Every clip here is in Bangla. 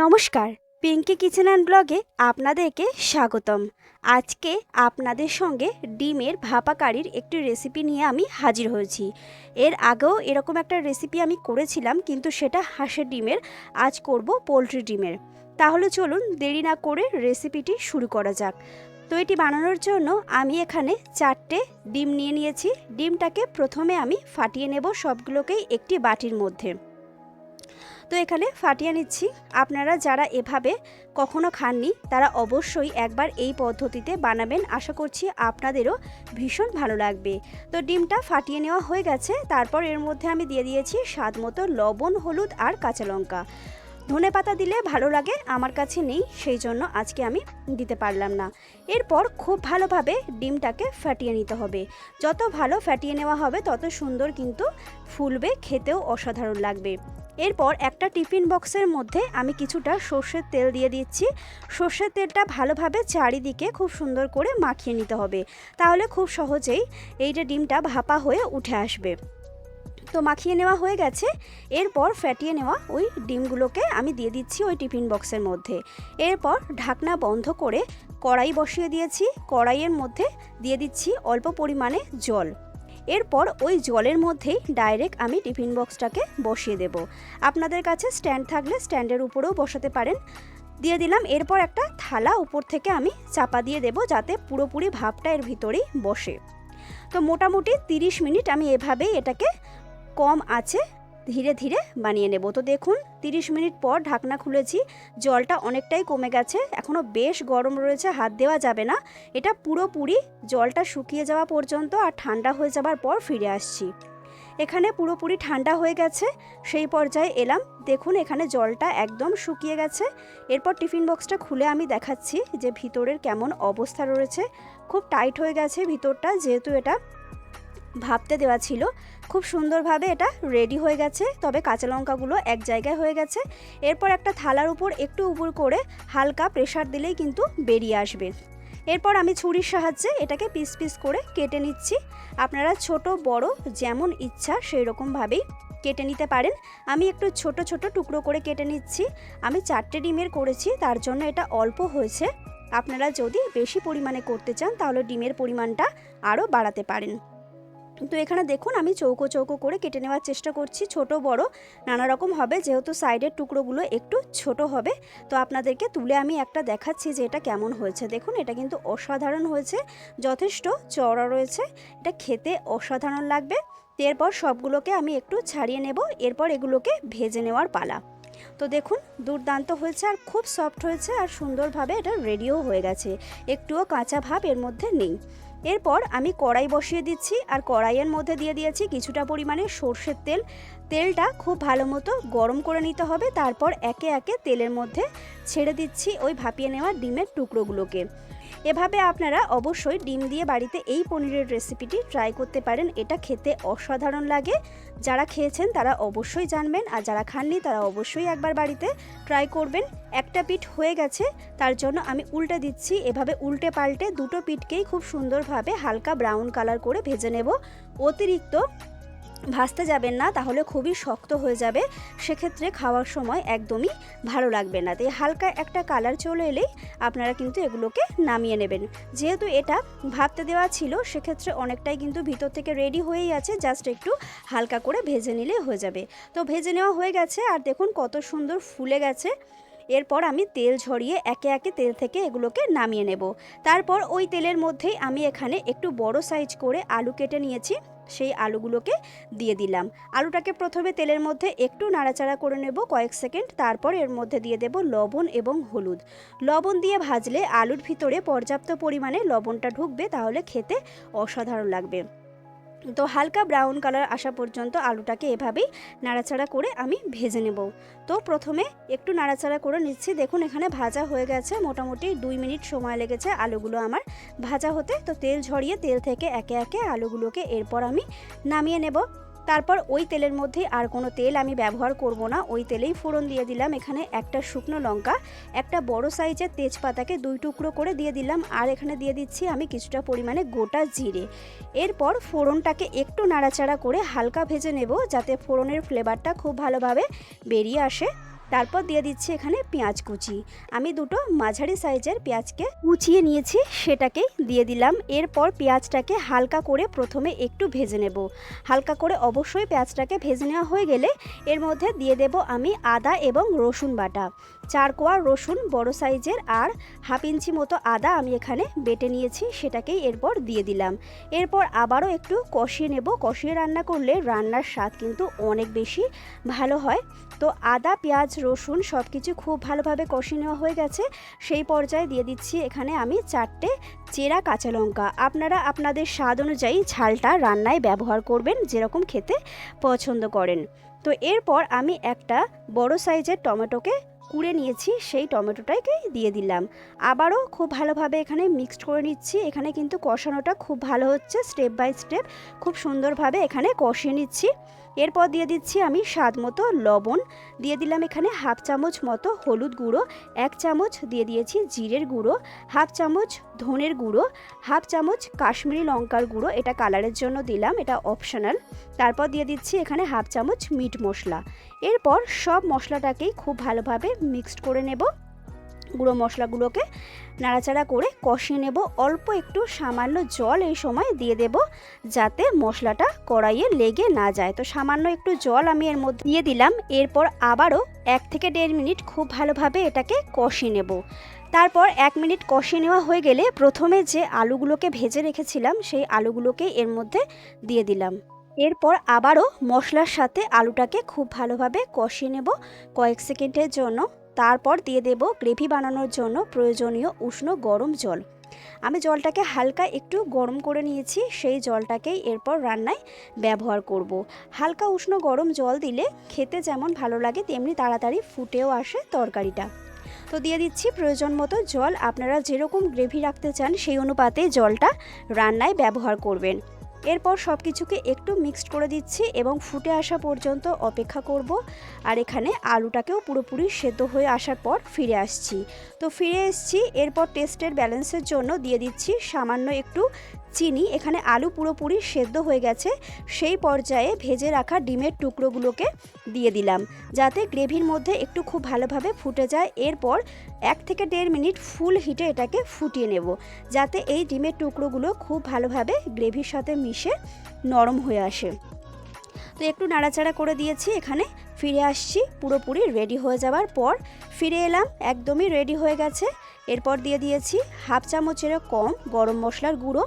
নমস্কার, পিঙ্কি কিচেন অ্যান্ড ব্লগে আপনাদেরকে স্বাগতম। আজকে আপনাদের সঙ্গে ডিমের ভাপা কারির একটি রেসিপি নিয়ে আমি হাজির হয়েছি। এর আগেও এরকম একটা রেসিপি আমি করেছিলাম, কিন্তু সেটা হাঁসের ডিমের। আজ করব পোলট্রি ডিমের। তাহলে চলুন দেরি না করে রেসিপিটি শুরু করা যাক। তো এটি বানানোর জন্য আমি এখানে 4টে ডিম নিয়ে নিয়েছি। ডিমটাকে প্রথমে আমি ফাটিয়ে নেব সবগুলোকেই একটি বাটির মধ্যে। তো এখানে ফাটিয়ে নিচ্ছি। আপনারা যারা এভাবে কখনো খাননি তারা অবশ্যই একবার এই পদ্ধতিতে বানাবেন। আশা করছি আপনাদেরও ভীষণ ভালো লাগবে। তো ডিমটা ফাটিয়ে নেওয়া হয়ে গেছে। তারপর এর মধ্যে আমি দিয়ে দিয়েছি স্বাদ মতো লবণ, হলুদ আর কাঁচা লঙ্কা। ধনেপাতা দিলে ভালো লাগে, আমার কাছে নেই, সেই জন্য আজকে আমি দিতে পারলাম না। এরপর খুব ভালোভাবে ডিমটাকে ফাটিয়ে নিতে হবে। যত ভালো ফাটিয়ে নেওয়া হবে তত সুন্দর কিন্তু ফুলবে, খেতেও অসাধারণ লাগবে। এরপর একটা টিফিন বক্সের মধ্যে আমি কিছুটা সর্ষের তেল দিয়ে দিচ্ছি। সর্ষের তেলটা ভালোভাবে চারিদিকে খুব সুন্দর করে মাখিয়ে নিতে হবে, তাহলে খুব সহজেই এই যে ডিমটা ভাপা হয়ে উঠে আসবে। তো মাখিয়ে নেওয়া হয়ে গেছে। এরপর ফ্যাটিয়ে নেওয়া ওই ডিমগুলোকে আমি দিয়ে দিচ্ছি ওই টিফিন বক্সের মধ্যে। এরপর ঢাকনা বন্ধ করে কড়াই বসিয়ে দিয়েছি। কড়াইয়ের মধ্যে দিয়ে দিচ্ছি অল্প পরিমাণে জল। এরপর ওই জলের মধ্যেই ডাইরেক্ট আমি টিফিন বক্সটাকে বসিয়ে দেব। আপনাদের কাছে স্ট্যান্ড থাকলে স্ট্যান্ডের উপরেও বসাতে পারেন। দিয়ে দিলাম। এরপর একটা থালা উপর থেকে আমি চাপা দিয়ে দেব, যাতে পুরোপুরি ভাপটা এর ভিতরেই বসে। তো মোটামুটি 30 মিনিট আমি এভাবেই এটাকে কম আঁচে ধীরে ধীরে বানিয়ে নেব। তো দেখুন 30 মিনিট পর ঢাকনা খুলেছি। জলটা অনেকটাই কমে গেছে, এখনও বেশ গরম রয়েছে, হাত দেওয়া যাবে না। এটা পুরোপুরি জলটা শুকিয়ে যাওয়া পর্যন্ত আর ঠান্ডা হয়ে যাবার পর ফিরে আসছি। এখানে পুরোপুরি ঠান্ডা হয়ে গেছে, সেই পর্যায়ে এলাম। দেখুন এখানে জলটা একদম শুকিয়ে গেছে। এরপর টিফিন বক্সটা খুলে আমি দেখাচ্ছি যে ভিতরের কেমন অবস্থা রয়েছে। খুব টাইট হয়ে গেছে ভিতরটা, যেহেতু এটা ভাপতে দেওয়া ছিল। খুব সুন্দরভাবে এটা রেডি হয়ে গেছে, তবে কাঁচা লঙ্কাগুলো এক জায়গায় হয়ে গেছে। এরপর একটা থালার উপর একটু উপর করে হালকা প্রেসার দিলেই কিন্তু বেরিয়ে আসবে। এরপর আমি ছুরির সাহায্যে এটাকে পিস পিস করে কেটে নিচ্ছি। আপনারা ছোট বড় যেমন ইচ্ছা সেই রকমভাবেই কেটে নিতে পারেন। আমি একটু ছোট ছোট টুকরো করে কেটে নিচ্ছি। আমি 4টে ডিমের করেছি, তার জন্য এটা অল্প হয়েছে। আপনারা যদি বেশি পরিমাণে করতে চান তাহলে ডিমের পরিমাণটা আরও বাড়াতে পারেন। তো এখানে দেখুন আমি চৌকো চৌকো করে কেটে নেওয়ার চেষ্টা করছি। ছোট বড় নানা রকম হবে, যেহেতু সাইডের টুকরোগুলো একটু ছোট হবে। তো আপনাদেরকে তুলে আমি একটা দেখাচ্ছি যে এটা কেমন হয়েছে। দেখুন এটা কিন্তু অসাধারণ হয়েছে, যথেষ্ট চওড়া রয়েছে, এটা খেতে অসাধারণ লাগবে। এরপর সবগুলোকে আমি একটু ছাড়িয়ে নেব। এরপর এগুলোকে ভেজে নেওয়ার পালা। তো দেখুন দুর্দান্ত হয়েছে আর খুব সফট হয়েছে, আর সুন্দরভাবে এটা রেডিও হয়ে গেছে, একটুও কাঁচা ভাব এর মধ্যে নেই। এরপর আমি কড়াই বসিয়ে দিচ্ছি, আর কড়াইয়ের মধ্যে দিয়ে দিয়েছি কিছুটা পরিমাণে সর্ষের তেল। তেলটা খুব ভালো মতো গরম করে নিতে হবে। তারপর একে একে তেলের মধ্যে ছেড়ে দিচ্ছি ওই ভাপিয়ে নেওয়া ডিমের টুকরোগুলোকে। এভাবে আপনারা অবশ্যই ডিম দিয়ে বাড়িতে এই পনিরের রেসিপিটি ট্রাই করতে পারেন। এটা খেতে অসাধারণ লাগে। যারা খেয়েছেন তারা অবশ্যই জানবেন, আর যারা খাননি তারা অবশ্যই একবার বাড়িতে ট্রাই করবেন। একটা পিঠ হয়ে গেছে, তার জন্য আমি উল্টে দিচ্ছি। এভাবে উল্টে পাল্টে দুটো পিঠকেই খুব সুন্দরভাবে হালকা ব্রাউন কালার করে ভেজে নেব। অতিরিক্ত ভাজতে যাবেন না, তাহলে খুবই শক্ত হয়ে যাবে, সেক্ষেত্রে খাওয়ার সময় একদমই ভালো লাগবে না। তাই হালকা একটা কালার চলে এলেই আপনারা কিন্তু এগুলোকে নামিয়ে নেবেন। যেহেতু এটা ভাপতে দেওয়া ছিল, সেক্ষেত্রে অনেকটাই কিন্তু ভিতর থেকে রেডি হয়েই আছে, জাস্ট একটু হালকা করে ভেজে নিলে হয়ে যাবে। তো ভেজে নেওয়া হয়ে গেছে, আর দেখুন কত সুন্দর ফুলে গেছে। এরপর আমি তেল ঝরিয়ে একে একে তেল থেকে এগুলোকে নামিয়ে নেব। তারপর ওই তেলের মধ্যেই আমি এখানে একটু বড় সাইজ করে আলু কেটে নিয়েছি, সেই আলুগুলোকে দিয়ে দিলাম। আলুটাকে প্রথমে তেলের মধ্যে একটু নাড়াচাড়া করে নেব কয়েক সেকেন্ড। তারপর এর মধ্যে দিয়ে দেব লবণ এবং হলুদ। লবণ দিয়ে ভাজলে আলুর ভিতরে পর্যাপ্ত পরিমাণে লবণটা ঢুকবে, তাহলে খেতে অসাধারণ লাগবে। তো হালকা ব্রাউন কালার আসা পর্যন্ত আলুটাকে এভাবেই নাড়াচাড়া করে আমি ভেজে নেব। তো প্রথমে একটু নাড়াচাড়া করে নিচ্ছি। দেখুন এখানে ভাজা হয়ে গেছে, মোটামুটি 2 মিনিট সময় লেগেছে আলুগুলো আমার ভাজা হতে। তো তেল ঝরিয়ে তেল থেকে একে একে আলুগুলোকে এরপর আমি নামিয়ে নেব। তারপর ওই তেলের মধ্যে আর কোনো তেল আমি ব্যবহার করব না, ওই তেলেই ফোড়ন দিয়ে দিলাম। এখানে একটা শুকনো লঙ্কা, একটা বড় সাইজের তেজপাতাকে 2 টুকরো করে দিয়ে দিলাম, আর এখানে দিয়ে দিচ্ছি আমি কিছুটা পরিমাণে গোটা জিরে। এরপর ফোড়নটাকে একটু নাড়াচাড়া করে হালকা ভেজে নেব, যাতে ফোড়নের ফ্লেভারটা খুব ভালোভাবে বেরিয়ে আসে। তারপর দিয়ে দিচ্ছি এখানে পেঁয়াজ কুচি। আমি দুটো মাঝারি সাইজের পেঁয়াজকে কুচিয়ে নিয়েছি, সেটাকেই দিয়ে দিলাম। এরপর পেঁয়াজটাকে হালকা করে প্রথমে একটু ভেজে নেব। হালকা করে অবশ্যই পেঁয়াজটাকে ভেজে নেওয়া হয়ে গেলে এর মধ্যে দিয়ে দেব আমি আদা এবং রসুন বাটা। 4 কোয়া রসুন বড় সাইজের আর হাফ ইঞ্চি মতো আদা আমি এখানে বেটে নিয়েছি, সেটাকেই এরপর দিয়ে দিলাম। এরপর আবারও একটু কষিয়ে নেব। কষিয়ে রান্না করলে রান্নার স্বাদ কিন্তু অনেক বেশি ভালো হয়। তো আদা পেঁয়াজ রসুন সব কিছু খুব ভালোভাবে কষিয়ে নেওয়া হয়ে গেছে। সেই পর্যায়ে দিয়ে দিচ্ছি এখানে আমি 4টে চেরা কাঁচা লঙ্কা। আপনারা আপনাদের স্বাদ অনুযায়ী ঝালটা রান্নায় ব্যবহার করবেন, যেরকম খেতে পছন্দ করেন। তো এরপর আমি একটা বড় সাইজের টমেটোকে কুড়ে নিয়েছি, সেই টমেটোটাকে দিয়ে দিলাম। আবারও খুব ভালোভাবে এখানে মিক্সড করে নিচ্ছি। এখানে কিন্তু কষানোটা খুব ভালো হচ্ছে, স্টেপ বাই স্টেপ খুব সুন্দরভাবে এখানে কষিয়ে নিচ্ছি। এরপর দিয়ে দিচ্ছি আমি স্বাদ মতো লবণ, দিয়ে দিলাম এখানে হাফ চামচ মতো হলুদ গুঁড়ো, 1 চামচ দিয়ে দিয়েছি জিরের গুঁড়ো, হাফ চামচ ধনের গুঁড়ো, হাফ চামচ কাশ্মীরি লঙ্কার গুঁড়ো, এটা কালারের জন্য দিলাম, এটা অপশনাল। তারপর দিয়ে দিচ্ছি এখানে হাফ চামচ মিট মশলা। এরপর সব মশলাটাকেই খুব ভালোভাবে মিক্সড করে নেব। গুঁড়ো মশলাগুলোকে নাড়াচাড়া করে কষিয়ে নেব। অল্প একটু সামান্য জল এই সময় দিয়ে দেব, যাতে মশলাটা কড়াইয়ে লেগে না যায়। তো সামান্য একটু জল আমি এর মধ্যে দিয়ে দিলাম। এরপর আবারও 1 থেকে 1.5 মিনিট খুব ভালোভাবে এটাকে কষিয়ে নেব। তারপর 1 মিনিট কষিয়ে নেওয়া হয়ে গেলে প্রথমে যে আলুগুলোকে ভেজে রেখেছিলাম সেই আলুগুলোকে এর মধ্যে দিয়ে দিলাম। এরপর আবারও মশলার সাথে আলুটাকে খুব ভালোভাবে কষিয়ে নেব কয়েক সেকেন্ডের জন্য। তারপর দিয়ে দেব গ্রেভি বানানোর জন্য প্রয়োজনীয় উষ্ণ গরম জল। আমি জলটাকে হালকা একটু গরম করে নিয়েছি, সেই জলটাকেই এরপর রান্নায় ব্যবহার করব। হালকা উষ্ণ গরম জল দিলে খেতে যেমন ভালো লাগে তেমনি তাড়াতাড়ি ফুটেও আসে তরকারিটা। তো দিয়ে দিচ্ছি প্রয়োজন মতো জল। আপনারা যেরকম গ্রেভি রাখতে চান সেই অনুপাতে জলটা রান্নায় ব্যবহার করবেন। এরপর সব কিছুকে একটু মিক্সড করে দিচ্ছি এবং ফুটে আসা পর্যন্ত অপেক্ষা করব। আর এখানে আলুটাকেও পুরোপুরি সেদ্ধ হয়ে আসার পর ফিরে আসছি। তো ফিরে এসেছি। এরপর টেস্টের ব্যালেন্সের জন্য দিয়ে দিচ্ছি সামান্য একটু চিনি। এখানে আলু পুরোপুরি সেদ্ধ হয়ে গেছে, সেই পর্যায়ে ভেজে রাখা ডিমের টুকরোগুলোকে দিয়ে দিলাম, যাতে গ্রেভির মধ্যে একটু খুব ভালোভাবে ফুটে যায়। এরপর 1 থেকে 1.5 মিনিট ফুল হিটে এটাকে ফুটিয়ে নেব, যাতে এই ডিমের টুকরোগুলো খুব ভালোভাবে গ্রেভির সাথে মিশে নরম হয়ে আসে। তো একটু নাড়াচাড়া করে দিয়েছি। এখানে ফিরে আসছি পুরোপুরি রেডি হয়ে যাওয়ার পর। ফিরে এলাম, একদমই রেডি হয়ে গেছে। এরপর দিয়ে দিয়েছি হাফ চামচেরও কম গরম মশলার গুঁড়ো।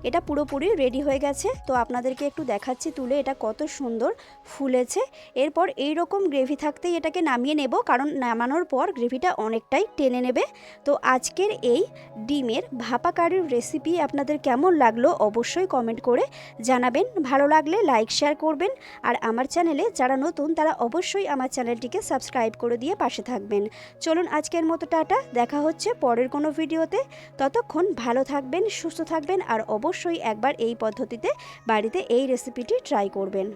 এটা পুরোপুরি রেডি হয়ে গেছে। তো আপনাদেরকে একটু দেখাচ্ছি তুলে এটা কত সুন্দর ফুলেছে। এরপর এই রকম গ্রেভি থাকতেই এটাকে নামিয়ে নেব, কারণ নামানোর পর গ্রেভিটা অনেকটাই টেনে নেবে। তো আজকের এই ডিমের ভাপা কারির রেসিপি আপনাদের কেমন লাগলো অবশ্যই কমেন্ট করে জানাবেন। ভালো লাগলে লাইক শেয়ার করবেন। আর আমার চ্যানেলে যারা নতুন তারা অবশ্যই আমার চ্যানেলটিকে সাবস্ক্রাইব করে দিয়ে পাশে থাকবেন। চলুন আজকের মতো টাটা, দেখা হচ্ছে পরের কোনো ভিডিওতে। ততক্ষণ ভালো থাকবেন, সুস্থ থাকবেন আর অবশ্যই একবার এই পদ্ধতিতে বাড়িতে এই রেসিপিটি ট্রাই করবেন।